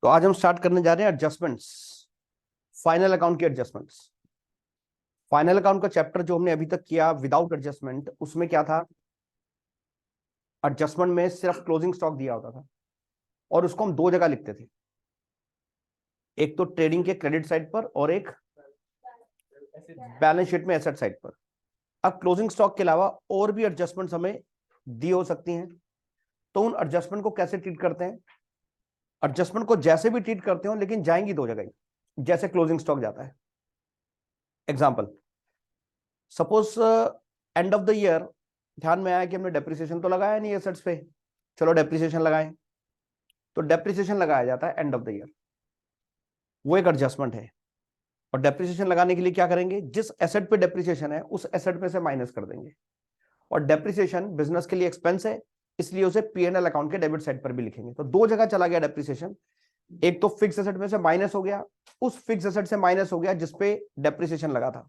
तो आज हम स्टार्ट करने जा रहे हैं एडजस्टमेंट्स, फाइनल अकाउंट के एडजस्टमेंट्स। फाइनल अकाउंट का चैप्टर जो हमने अभी तक किया विदाउट एडजस्टमेंट, उसमें क्या था, एडजस्टमेंट में सिर्फ क्लोजिंग स्टॉक दिया होता था और उसको हम दो जगह लिखते थे, एक तो ट्रेडिंग के क्रेडिट साइड पर और एक बैलेंस शीट में एसेट साइड पर। अब क्लोजिंग स्टॉक के अलावा और भी एडजस्टमेंट्स हमें दी हो सकती हैं, तो उन एडजस्टमेंट को कैसे ट्रीट करते हैं। एडजस्टमेंट को जैसे भी ट्रीट करते हो लेकिन जाएंगी दो जगह ही, जैसे क्लोजिंग स्टॉक जाता है। Example, suppose end of the year ध्यान में आया कि हमने डेप्रिसिएशन तो लगाया नहीं एसेट्स पे, चलो डेप्रिसिएशन लगाएं। तो डेप्रिसिएशन लगाया जाता है एंड ऑफ द ईयर, वो एक एडजस्टमेंट है। और डेप्रिसिएशन लगाने के लिए क्या करेंगे, जिस एसेट पे डेप्रिसिएशन है उस एसेट पे से माइनस कर देंगे। और डेप्रिसिएशन बिजनेस के लिए एक्सपेंस है, इसलिए उसे P&L अकाउंट के डेबिट साइड पर भी लिखेंगे। तो दो जगह चला गया डेप्रिसिएशन, एक तो फिक्स एसेट में से माइनस हो गया, उस फिक्स एसेट से माइनस हो गया जिसपे डेप्रिसिएशन लगा था।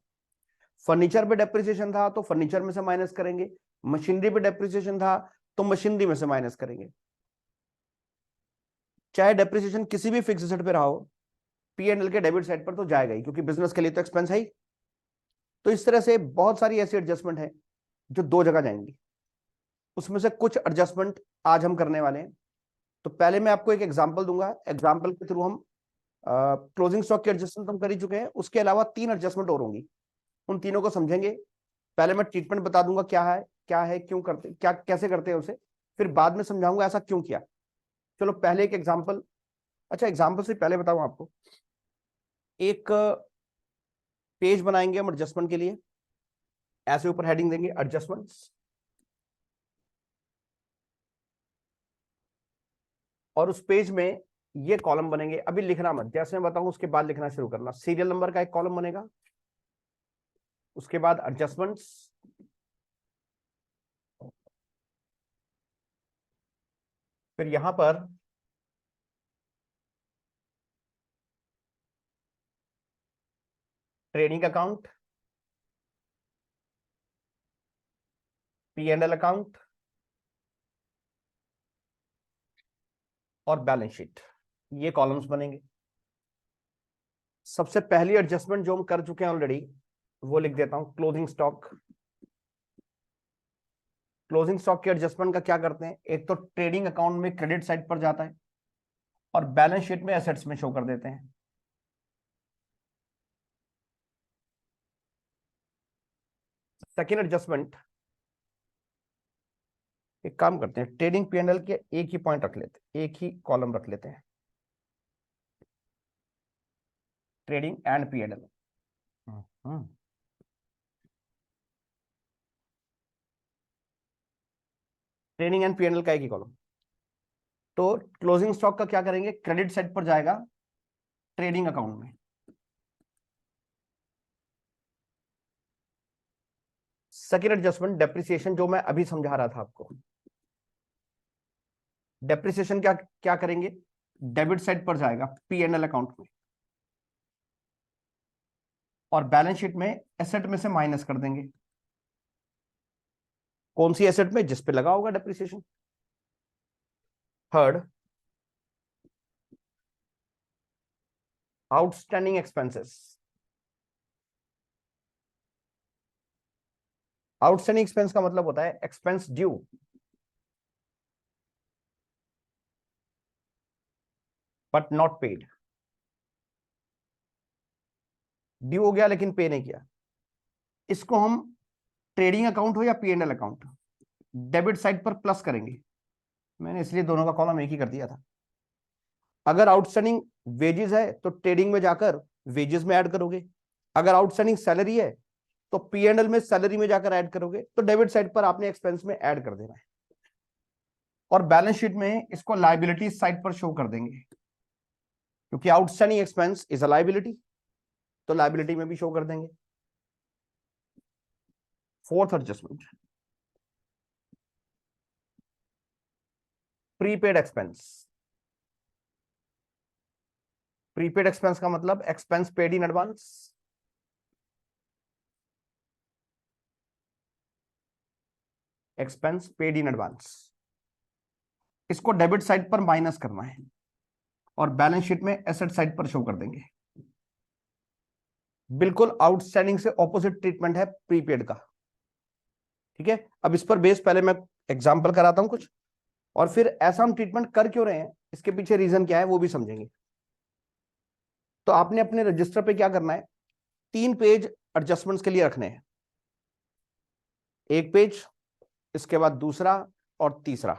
फर्नीचर पे डेप्रिसिएशन था तो फर्नीचर में से माइनस करेंगे, मशीनरी पे डेप्रिसिएशन था तो मशीनरी में से माइनस करेंगे। चाहे डेप्रिसिएशन किसी भी फिक्स एसेट पे रहा हो, P&L के डेबिट साइड पर तो जाएगा ही, क्योंकि बिजनेस के लिए तो एक्सपेंस है ही। तो इस तरह से बहुत सारी ऐसी एडजस्टमेंट है जो दो जगह जाएंगी, उसमें से कुछ एडजस्टमेंट आज हम करने वाले हैं। तो पहले मैं आपको एक एग्जांपल दूंगा, एग्जांपल के थ्रू हम क्लोजिंग स्टॉक के एडजस्टमेंट हम कर ही चुके हैं, उसके अलावा तीन एडजस्टमेंट और होंगी, उन तीनों को समझेंगे। पहले मैं ट्रीटमेंट बता दूंगा क्या है क्यों करते, क्या कैसे करते हैं उसे, फिर बाद में समझाऊंगा ऐसा क्यों किया। चलो पहले एक एग्जांपल। अच्छा, एग्जांपल से पहले बताऊं आपको, एक पेज बनाएंगे हम एडजस्टमेंट के लिए, ऐसे ऊपर हेडिंग देंगे एडजस्टमेंट्स, और उस पेज में ये कॉलम बनेंगे। अभी लिखना मत, जैसे मैं बताऊं उसके बाद लिखना शुरू करना। सीरियल नंबर का एक कॉलम बनेगा, उसके बाद एडजस्टमेंट्स, फिर यहां पर ट्रेडिंग अकाउंट, P&L अकाउंट और बैलेंस शीट, ये कॉलम्स बनेंगे। सबसे पहली एडजस्टमेंट जो हम कर चुके हैं ऑलरेडी, वो लिख देता हूं, क्लोजिंग स्टॉक। क्लोजिंग स्टॉक के एडजस्टमेंट का क्या करते हैं, एक तो ट्रेडिंग अकाउंट में क्रेडिट साइड पर जाता है और बैलेंस शीट में एसेट्स में शो कर देते हैं। सेकेंड एडजस्टमेंट, एक काम करते हैं, ट्रेडिंग P&L के एक ही पॉइंट रख लेते हैं, एक ही कॉलम रख लेते हैं, trading and P&L। Trading and P&L का एक ही कॉलम। तो क्लोजिंग स्टॉक का क्या करेंगे, क्रेडिट साइड पर जाएगा ट्रेडिंग अकाउंट में। सेकेंड एडजस्टमेंट डेप्रिसिएशन, जो मैं अभी समझा रहा था आपको, डेप्रिसिएशन क्या क्या करेंगे, डेबिट साइड पर जाएगा P&L अकाउंट में, और बैलेंस शीट में एसेट में से माइनस कर देंगे। कौन सी एसेट में, जिस पे लगा होगा depreciation. Third, outstanding expenses. Outstanding expense का मतलब होता है expense due, but not paid. Due हो गया लेकिन पे नहीं किया, इसको हम ट्रेडिंग अकाउंट हो या P&L अकाउंट, डेबिट साइड पर प्लस करेंगे। मैंने इसलिए दोनों का कॉलम एक ही कर दिया था। अगर आउटस्टैंडिंग वेजेस है तो ट्रेडिंग में जाकर वेजेस में ऐड करोगे, अगर आउटस्टैंडिंग सैलरी है तो P&L में सैलरी में जाकर ऐड करोगे। तो डेबिट साइड पर आपने एक्सपेंस में ऐड कर देना है, और बैलेंस शीट में इसको लायबिलिटी साइड पर शो कर देंगे, क्योंकि outstanding expense is a liability, तो लायबिलिटी में भी शो कर देंगे। Fourth adjustment, prepaid expense. Prepaid expense का मतलब expense paid in advance. Expense paid in advance, इसको डेबिट साइड पर माइनस करना है। और बैलेंस शीट में एसेट साइड पर शो कर देंगे। बिल्कुल आउटस्टैंडिंग से ऑपोजिट ट्रीटमेंट है प्रीपेड का। ठीक है, अब इस पर बेस पहले मैं एग्जांपल कराता हूं कुछ, और फिर ऐसा हम ट्रीटमेंट कर क्यों रहे हैं, इसके पीछे रीजन क्या है वो भी समझेंगे। तो आपने अपने रजिस्टर पे क्या करना है, 3 पेज एडजस्टमेंट्स के लिए रखने हैं। एक पेज, इसके बाद दूसरा और तीसरा।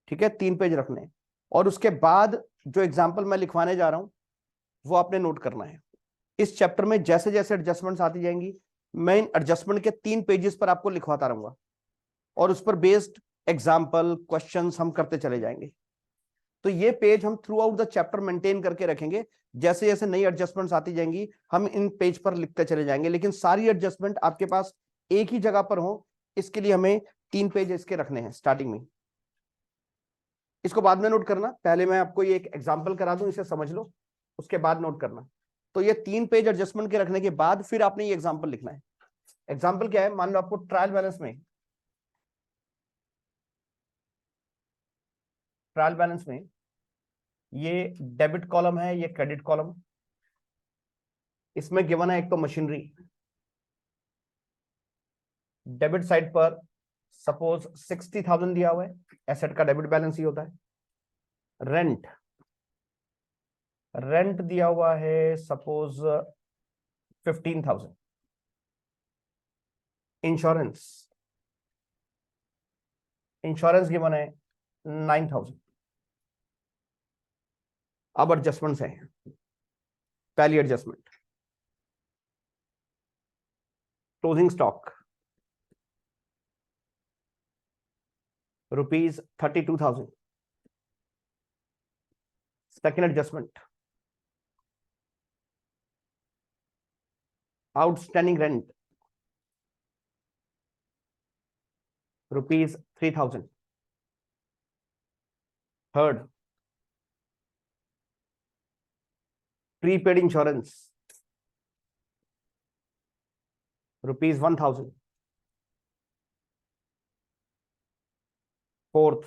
ठीक है, 3 पेज रखने हैं। और उसके बाद जो एग्जाम्पल मैं लिखवाने जा रहा हूं वो आपने नोट करना है। इस चैप्टर में जैसे जैसे एडजस्टमेंट्स आती जाएंगी, मैं इन एडजस्टमेंट के 3 पेजेस पर आपको लिखवाता रहूंगा, और उस पर बेस्ड एग्जाम्पल क्वेश्चंस हम करते चले जाएंगे। तो ये पेज हम through out the chapter maintain करके रखेंगे। जैसे जैसे नई एडजस्टमेंट्स आती जाएंगी हम इन पेज पर लिखते चले जाएंगे, लेकिन सारी एडजस्टमेंट आपके पास एक ही जगह पर हो, इसके लिए हमें 3 पेज इसके रखने हैं स्टार्टिंग में। इसको बाद में नोट करना, पहले मैं आपको ये एक एग्जाम्पल करा दूं, इसे समझ लो, उसके बाद नोट करना। तो ये 3 पेज एडजस्टमेंट के रखने के बाद फिर आपने ये एग्जाम्पल लिखना है। एग्जाम्पल क्या है, मान लो आपको ट्रायल बैलेंस में ये डेबिट कॉलम है, ये क्रेडिट कॉलम। इसमें गिवन है एक तो मशीनरी, डेबिट साइड पर सपोज 60,000 दिया हुआ है, एसेट का डेबिट बैलेंस ही होता है। रेंट, रेंट दिया हुआ है सपोज 15,000। इंश्योरेंस, इंश्योरेंस गिवन है 9,000। अब एडजस्टमेंट्स हैं। पहली adjustment, closing stock ₹32,000। Second adjustment, outstanding rent ₹3,000। Third, prepaid insurance ₹1,000। Fourth,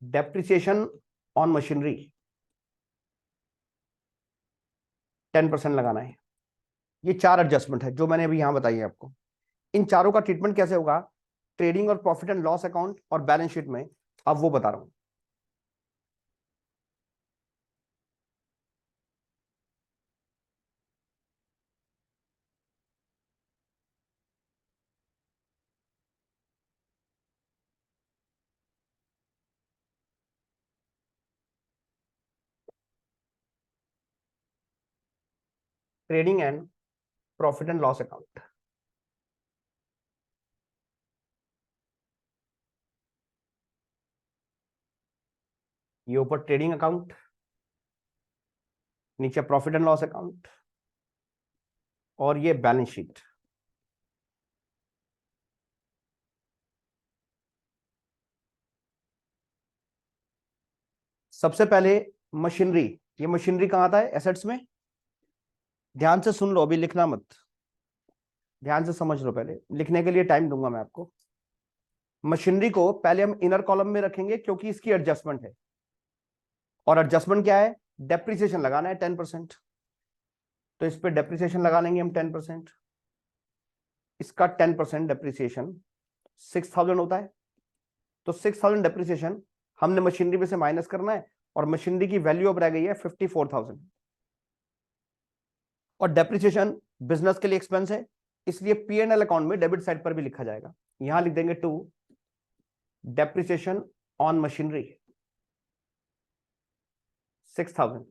depreciation on machinery 10% लगाना है। ये 4 एडजस्टमेंट है जो मैंने अभी यहां बताई है आपको। इन चारों का ट्रीटमेंट कैसे होगा ट्रेडिंग और प्रॉफिट एंड लॉस अकाउंट और बैलेंस शीट में, अब वो बता रहा हूं। Trading and profit and loss account, ये ऊपर ट्रेडिंग अकाउंट, नीचे प्रॉफिट एंड लॉस अकाउंट, और ये बैलेंस शीट। सबसे पहले मशीनरी, ये मशीनरी कहां आता है, एसेट्स में। ध्यान से सुन लो, अभी लिखना मत, ध्यान से समझ लो, पहले लिखने के लिए टाइम दूंगा मैं आपको। मशीनरी को पहले हम इनर कॉलम में रखेंगे क्योंकि इसकी एडजस्टमेंट है, और एडजस्टमेंट क्या है, डेप्रिसिएशन लगाना है 10%। तो इस पे डेप्रिसिएशन लगा लेंगे हम 10%। इसका 10% डेप्रिसिएशन 6,000 होता है। तो 6,000 डेप्रिसिएशन हमने मशीनरी में से माइनस करना है, और मशीनरी की वैल्यू अब रह गई है 54,000। और डेप्रिसिएशन बिजनेस के लिए एक्सपेंस है, इसलिए P&L अकाउंट में डेबिट साइड पर भी लिखा जाएगा। यहां लिख देंगे टू डेप्रिसिएशन ऑन मशीनरी 6,000।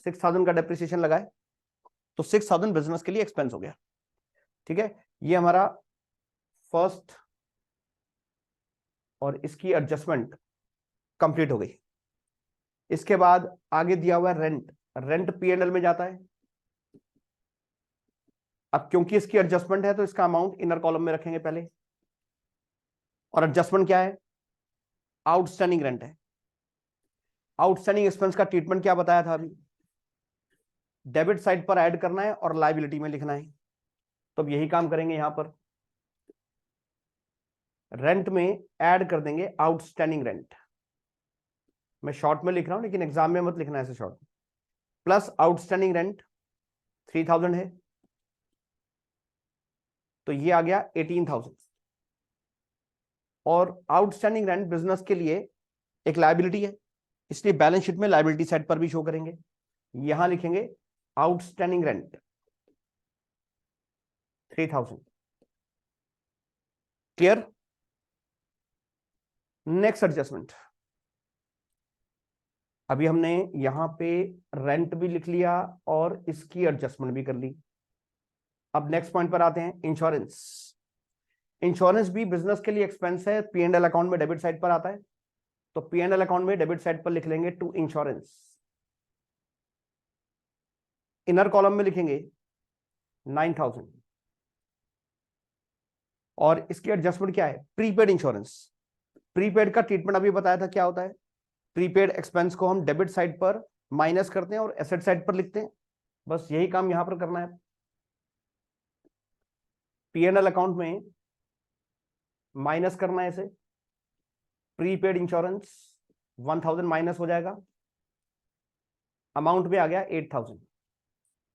6,000 का डेप्रिसिएशन लगाए तो 6,000 बिजनेस के लिए एक्सपेंस हो गया। ठीक है, ये हमारा फर्स्ट, और इसकी एडजस्टमेंट कंप्लीट हो गई। इसके बाद आगे दिया हुआ है रेंट, रेंट P&L में जाता है। अब क्योंकि इसकी एडजस्टमेंट है तो इसका अमाउंट इनर कॉलम में रखेंगे पहले। और एडजस्टमेंट क्या है, आउटस्टैंडिंग रेंट है। आउटस्टैंडिंग एक्सपेंस का ट्रीटमेंट क्या बताया था अभी, डेबिट साइड पर ऐड करना है और लायबिलिटी में लिखना है। तो अब यही काम करेंगे, यहां पर रेंट में ऐड कर देंगे आउटस्टैंडिंग रेंट। मैं शॉर्ट में लिख रहा हूं, लेकिन एग्जाम में मत लिखना ऐसे शॉर्ट। प्लस आउटस्टैंडिंग रेंट 3000 है, तो ये आ गया 18,000। और आउटस्टैंडिंग रेंट बिजनेस के लिए एक लायबिलिटी है, इसलिए बैलेंस शीट में लायबिलिटी साइड पर भी शो करेंगे। यहां लिखेंगे outstanding rent 3000। Clear? Next adjustment, अभी हमने यहां पे रेंट भी लिख लिया और इसकी एडजस्टमेंट भी कर ली। अब नेक्स्ट पॉइंट पर आते हैं, इंश्योरेंस। इंश्योरेंस भी बिजनेस के लिए एक्सपेंस है, पी एंड एल अकाउंट में डेबिट साइड पर आता है, तो पी एंड एल अकाउंट में डेबिट साइड पर लिख लेंगे टू इंश्योरेंस। इनर कॉलम में लिखेंगे 9,000। और इसकी एडजस्टमेंट क्या है? Prepaid insurance. प्रीपेड का ट्रीटमेंट अभी बताया था क्या होता है। प्रीपेड एक्सपेंस को हम डेबिट साइड पर माइनस करते हैं और एसेट साइड पर लिखते हैं, बस यही काम यहां पर करना है। पी एंड एल अकाउंट में माइनस करना है इसे, प्रीपेड इंश्योरेंस 1000 माइनस हो जाएगा, अमाउंट में आ गया 8000।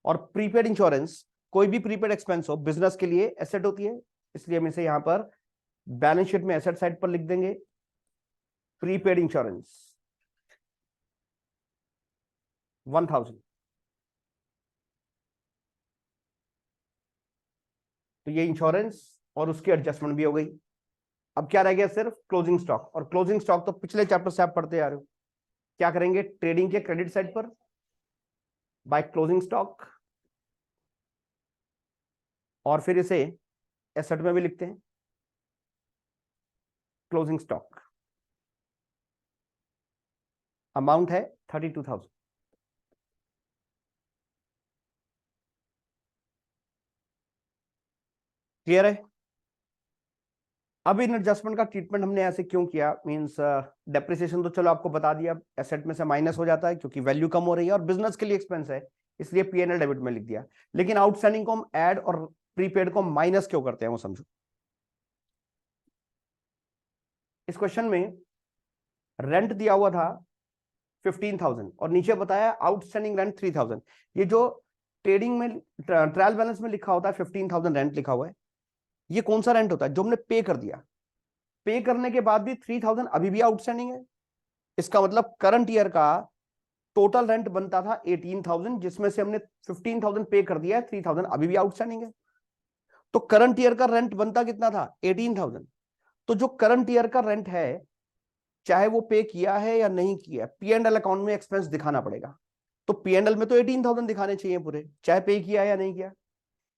और प्रीपेड इंश्योरेंस, कोई भी प्रीपेड एक्सपेंस हो बिजनेस के लिए एसेट होती है, इसलिए हम इसे यहां पर बैलेंस शीट में एसेट साइड पर लिख देंगे, प्रीपेड इंश्योरेंस 1000। तो ये इंश्योरेंस और उसकी एडजस्टमेंट भी हो गई। अब क्या रह गया? सिर्फ क्लोजिंग स्टॉक। और क्लोजिंग स्टॉक तो पिछले चैप्टर से आप पढ़ते आ रहे हो। क्या करेंगे? ट्रेडिंग के क्रेडिट साइड पर बाय क्लोजिंग स्टॉक, और फिर इसे एसेट में भी लिखते हैं, क्लोजिंग स्टॉक। अमाउंट है 32,000। क्लियर है? अब इन एडजस्टमेंट का ट्रीटमेंट हमने ऐसे क्यों किया? मींस डेप्रिसिएशन तो चलो आपको बता दिया, एसेट में से माइनस हो जाता है क्योंकि वैल्यू कम हो रही है और बिजनेस के लिए एक्सपेंस है, इसलिए पीएनएल डेबिट में लिख दिया। लेकिन आउटस्टैंडिंग को हम ऐड और प्रीपेड को माइनस क्यों करते हैं वो समझो। इस क्वेश्चन में रेंट दिया हुआ था 15,000 और नीचे बताया आउटस्टैंडिंग रेंट 3,000। ये जो ट्रेडिंग में ट्रायल बैलेंस में लिखा होता है 15,000 रेंट लिखा हुआ है, ये कौन सा रेंट होता है? जो हमने पे कर दिया। पे करने के बाद भी 3,000 अभी भी आउटस्टैंडिंग है। इसका मतलब करंट ईयर का टोटल रेंट बनता था 18,000, जिसमें से हमने 15,000 पे कर दिया है, 3,000 अभी भी आउटस्टैंडिंग है। तो करंट ईयर का रेंट बनता कितना था? 18,000। तो जो करंट ईयर का रेंट है, चाहे वो पे किया है या नहीं किया, पी एंड एल अकाउंट में एक्सपेंस दिखाना पड़ेगा। तो पी एंड एल में तो 18,000 दिखाने चाहिए पूरे, चाहे पे किया है या नहीं किया।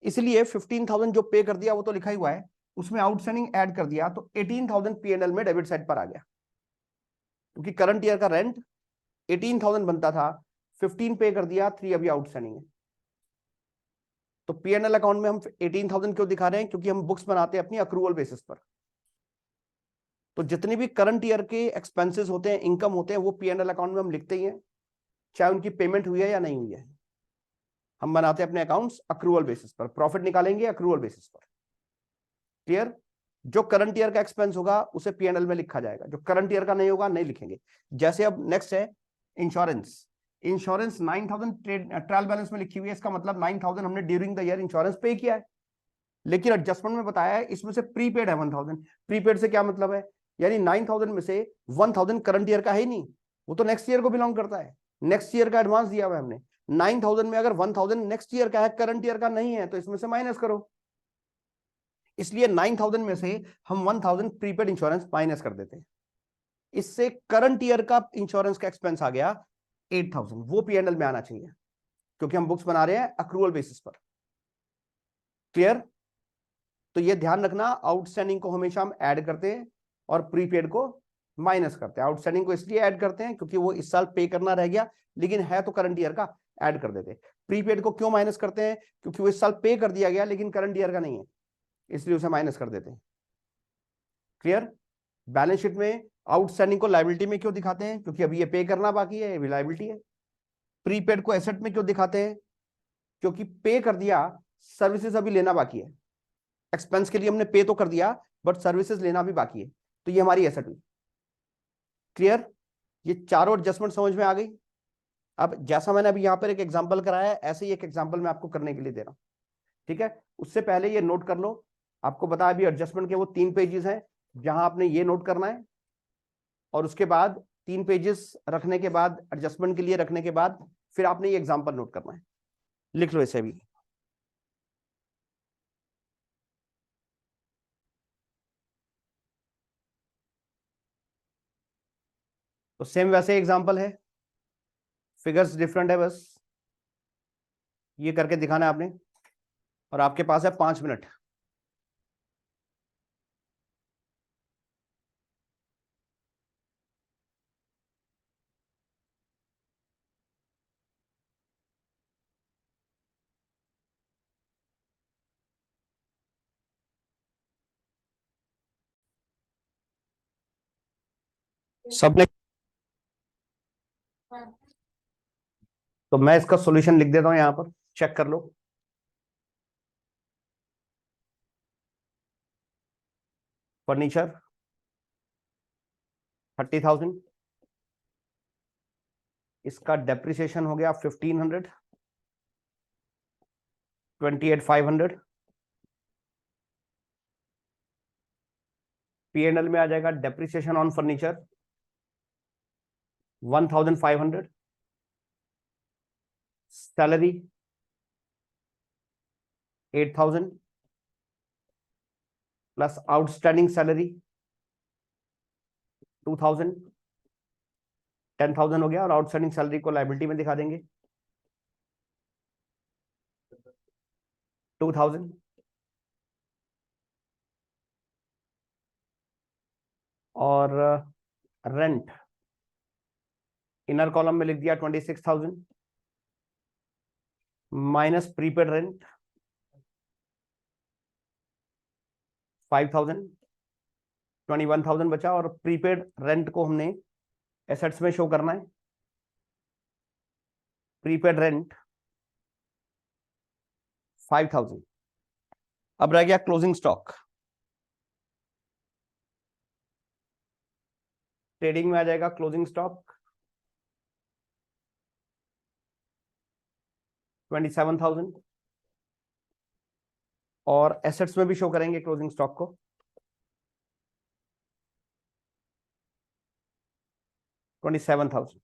इसलिए 15,000 जो पे कर दिया वो तो लिखा ही हुआ है, उसमें आउटस्टैंडिंग ऐड कर दिया, तो 18,000 पी एंड एल में डेबिट साइड पर आ गया। क्योंकि करंट ईयर का रेंट 18,000 बनता था, 15 पे कर दिया, 3 अभी आउटस्टैंडिंग है। तो पी एंड एल अकाउंट में हम 18,000 क्यों दिखा रहे हैं? क्योंकि हम बुक्स बनाते हैं अपनी अक्रूवल बेसिस पर। तो जितने भी करंट ईयर के एक्सपेंसेस होते हैं, इनकम होते हैं, वो पी एंड एल अकाउंट में हम लिखते ही हैं, चाहे उनकी पेमेंट हुई है या नहीं हुई है। हम बनाते हैं अपने अकाउंट्स अक्रूवल बेसिस पर, प्रॉफिट निकालेंगे अक्रूवल बेसिस पर। क्लियर? जो करंट ईयर का एक्सपेंस होगा उसे पी एंड एल में लिखा जाएगा, जो करंट ईयर का नहीं होगा नहीं लिखेंगे। जैसे अब नेक्स्ट है इंश्योरेंस। इंश्योरेंस 9,000 ट्रायल बैलेंस में लिखी हुई है, इसका मतलब 9,000 हमने ड्यूरिंग द ईयर इंश्योरेंस पे किया है, लेकिन एडजस्टमेंट में बताया है इसमें से प्रीपेड है 1,000। प्रीपेड से क्या मतलब है? यानी 9,000 में से 1,000 करंट ईयर का है ही नहीं, वो तो नेक्स्ट ईयर को बिलोंग करता है, नेक्स्ट ईयर का एडवांस दिया हुआ है हमने। 9,000 में अगर 1,000 नेक्स्ट ईयर का है, करंट ईयर का नहीं है, तो इसमें से माइनस करो। इसलिए 9,000 में से हम 1,000 प्रीपेड इंश्योरेंस माइनस कर देते हैं। इससे करंट ईयर का इंश्योरेंस का एक्सपेंस आ गया 8,000, वो पीएनएल में आना चाहिए, क्योंकि हम बुक्स बना रहे हैं अक्रूवल बेसिस पर। क्लियर? तो ये ध्यान रखना, आउटस्टैंडिंग को हमेशा हम ऐड करते हैं और प्रीपेड को माइनस करते हैं। आउटस्टैंडिंग को इसलिए ऐड करते हैं क्योंकि वो इस साल पे करना रह गया, लेकिन है तो करंट ईयर का, ऐड कर देते हैं। प्रीपेड को क्यों माइनस करते हैं? क्योंकि वो इस साल पे कर दिया गया लेकिन करंट ईयर का नहीं है, इसलिए उसे माइनस कर देते हैं। क्लियर? बैलेंस शीट में आउटस्टैंडिंग को लायबिलिटी में क्यों दिखाते हैं? क्योंकि अभी ये पे करना बाकी है, ये भी लायबिलिटी है। प्रीपेड को एसेट में क्यों दिखाते हैं? क्योंकि पे कर दिया, सर्विसेज अभी लेना बाकी है। एक्सपेंस के लिए हमने पे तो कर दिया, बट सर्विसेज लेना भी बाकी है, तो ये हमारी एसेट हुई। क्लियर? ये चारों एडजस्टमेंट समझ में आ गई। अब जैसा मैंने अभी यहाँ पर एक एग्जाम्पल कराया है, ऐसे ही एक एग्जाम्पल मैं आपको करने के लिए दे रहा हूँ, ठीक है। उससे पहले ये नोट कर लो, आपको बताया अभी एडजस्टमेंट के वो 3 पेजेस हैं जहां आपने ये नोट करना है, और उसके बाद 3 पेजेस रखने के बाद, एडजस्टमेंट के लिए रखने के बाद, फिर आपने ये एग्जाम्पल नोट करना है। लिख लो इसे भी। तो सेम वैसे एग्जाम्पल है, फिगर्स डिफरेंट है, बस ये करके दिखाना है आपने, और आपके पास है 5 मिनट। सबने, तो मैं इसका सॉल्यूशन लिख देता हूं यहां पर, चेक कर लो। फर्नीचर 30,000, इसका डेप्रिसिएशन हो गया 1,500, 28,500। P&L में आ जाएगा depreciation on furniture 1,500, salary 8,000 plus outstanding salary 2,000, 10,000 हो गया, और आउटस्टैंडिंग सैलरी को लायबिलिटी में दिखा देंगे 2,000। और रेंट इनर कॉलम में लिख दिया 26,000 माइनस प्रीपेड रेंट 5,000, 21,000 बचा, और प्रीपेड रेंट को हमने एसेट्स में शो करना है। Prepaid rent 5,000। अब रह गया क्लोजिंग स्टॉक। ट्रेडिंग में आ जाएगा क्लोजिंग स्टॉक 27,000, और एसेट्स में भी शो करेंगे क्लोजिंग स्टॉक को 27,000।